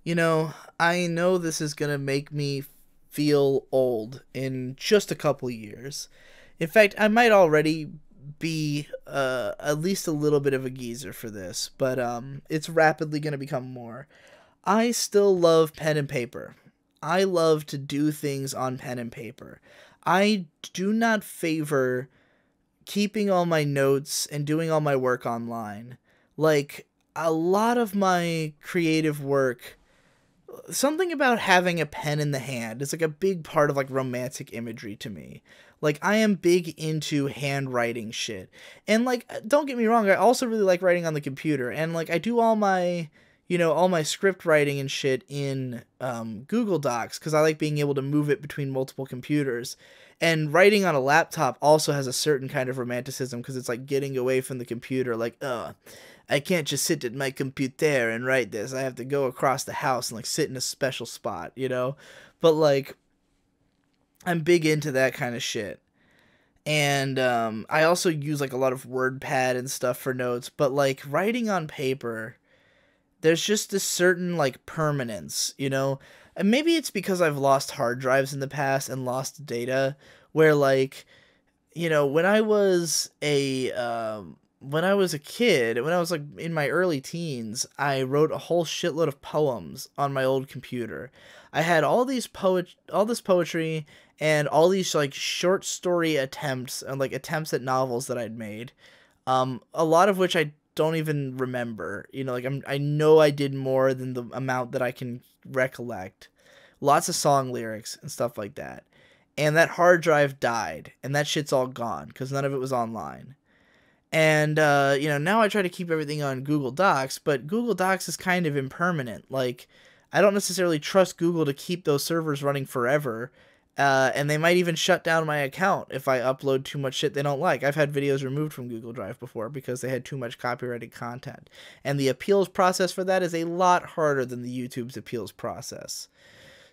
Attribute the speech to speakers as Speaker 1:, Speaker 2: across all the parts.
Speaker 1: You know, I know this is gonna make me feel old in just a couple years. In fact, I might already be at least a little bit of a geezer for this, but it's rapidly gonna become more. I still love pen and paper. I love to do things on pen and paper. I do not favor keeping all my notes and doing all my work online. Like, a lot of my creative work, something about having a pen in the hand is like a big part of like romantic imagery to me. Like, I am big into handwriting shit. And like, don't get me wrong, I also really like writing on the computer. And like, I do all my, all my script writing and shit in Google Docs because I like being able to move it between multiple computers. And writing on a laptop also has a certain kind of romanticism because it's like getting away from the computer. Like, I can't just sit at my computer and write this. I have to go across the house and like sit in a special spot, you know? But like, I'm big into that kind of shit. And I also use like a lot of WordPad and stuff for notes. But like, writing on paper, there's just this certain like permanence, you know? And maybe it's because I've lost hard drives in the past and lost data where like, when I was a kid, when I was like in my early teens, I wrote a whole shitload of poems on my old computer. I had all this poetry and all these like short story attempts and like attempts at novels that I'd made. A lot of which I don't even remember. Like I know I did more than the amount that I can recollect. Lots of song lyrics and stuff like that. And that hard drive died, and that shit's all gone because none of it was online. And now I try to keep everything on Google Docs, but Google Docs is kind of impermanent. Like, I don't necessarily trust Google to keep those servers running forever. And they might even shut down my account if I upload too much shit they don't like. I've had videos removed from Google Drive before because they had too much copyrighted content. And the appeals process for that is a lot harder than the YouTube's appeals process.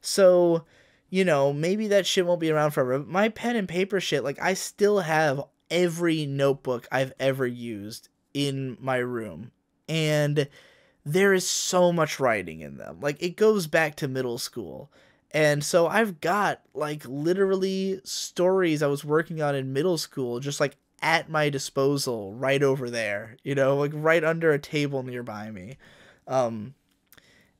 Speaker 1: So, maybe that shit won't be around forever. But my pen and paper shit, like, I still have every notebook I've ever used in my room. And there is so much writing in them. Like, it goes back to middle school. And so I've got, like, literally stories I was working on in middle school just, like, at my disposal right over there, like right under a table nearby me. Um,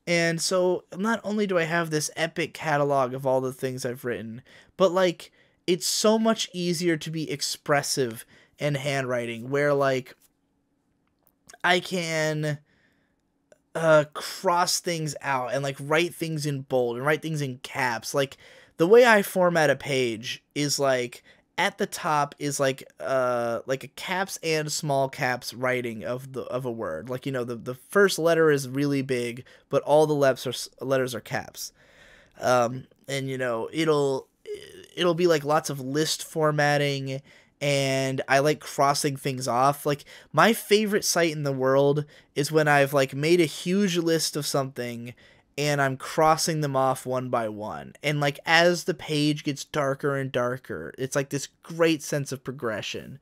Speaker 1: and so not only do I have this epic catalog of all the things I've written, but like it's so much easier to be expressive in handwriting where like I can cross things out and like write things in bold and write things in caps. Like the way I format a page is like at the top is like a caps and small caps writing of a word. Like the first letter is really big, but all the letters are caps. And it'll be like lots of list formatting, and I like crossing things off. Like my favorite sight in the world is when I've like made a huge list of something and I'm crossing them off one by one. And like as the page gets darker and darker, it's like this great sense of progression.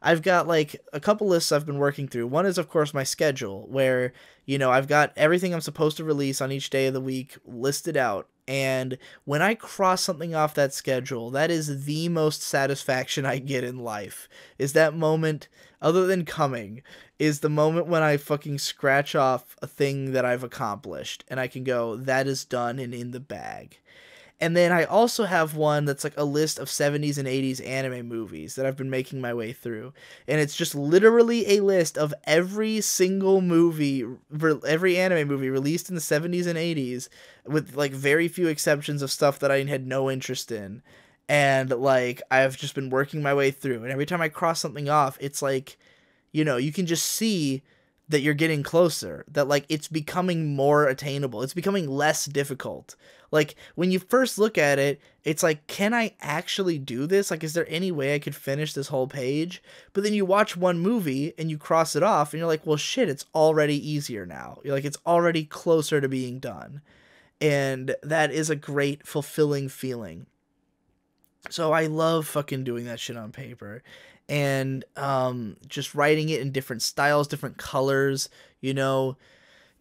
Speaker 1: I've got like a couple lists I've been working through. One is of course my schedule where, I've got everything I'm supposed to release on each day of the week listed out. And when I cross something off that schedule, that is the most satisfaction I get in life. Is that moment, other than coming, is the moment when I fucking scratch off a thing that I've accomplished and I can go, that is done and in the bag. And then I also have one that's like a list of 70s and 80s anime movies that I've been making my way through. And it's just literally a list of every single movie, every anime movie released in the 70s and 80s, with like very few exceptions of stuff that I had no interest in. And like I've just been working my way through. And every time I cross something off, it's like, you can just see that you're getting closer, that like it's becoming more attainable, it's becoming less difficult. Like when you first look at it, it's like, can I actually do this? Like, is there any way I could finish this whole page? But then you watch one movie and you cross it off and you're like, well shit, it's already easier now. You're like, it's already closer to being done. And that is a great fulfilling feeling. So I love fucking doing that shit on paper, and just writing it in different styles, different colors, you know.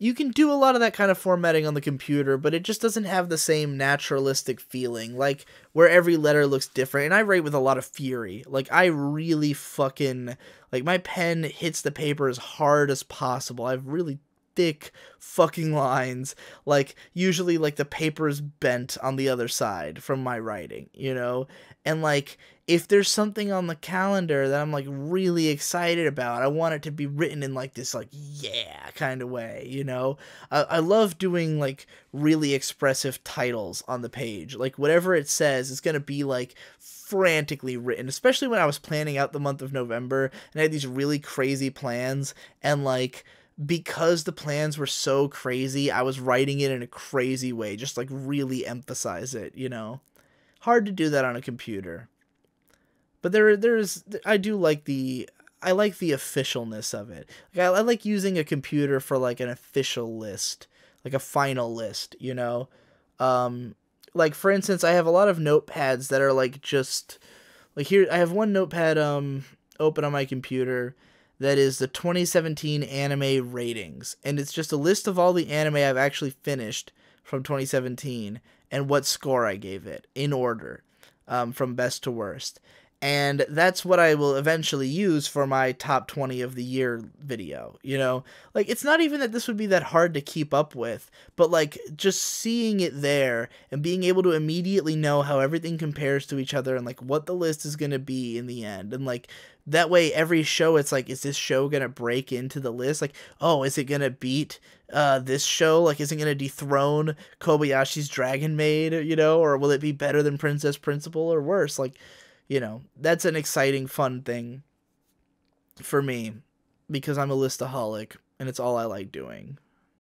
Speaker 1: you can do a lot of that kind of formatting on the computer, but it just doesn't have the same naturalistic feeling, like where every letter looks different. And I write with a lot of fury. Like I really fucking, like my pen hits the paper as hard as possible. I have really thick fucking lines. Like usually like the paper's bent on the other side from my writing, you know? And like if there's something on the calendar that I'm like really excited about, I want it to be written in like this like yeah kind of way, you know? I love doing like really expressive titles on the page. Like whatever it says is going to be like frantically written, especially when I was planning out the month of November and I had these really crazy plans, and like because the plans were so crazy, I was writing it in a crazy way, just like really emphasize it, you know? Hard to do that on a computer. But I do like I like the officialness of it. Like I like using a computer for like an official list, like a final list, you know? Like for instance, I have a lot of notepads that are like just like here I have one notepad open on my computer that is the 2017 anime ratings, and it's just a list of all the anime I've actually finished from 2017 and what score I gave it in order, from best to worst. And that's what I will eventually use for my top 20 of the year video, you know? Like, it's not even that this would be that hard to keep up with, but, like, just seeing it there and being able to immediately know how everything compares to each other and, like, what the list is going to be in the end. And, like, that way every show, it's like, is this show going to break into the list? Like, oh, is it going to beat this show? Like, is it going to dethrone Kobayashi's Dragon Maid, you know? Or will it be better than Princess Principal or worse? Like, you know, that's an exciting, fun thing for me because I'm a listaholic and it's all I like doing.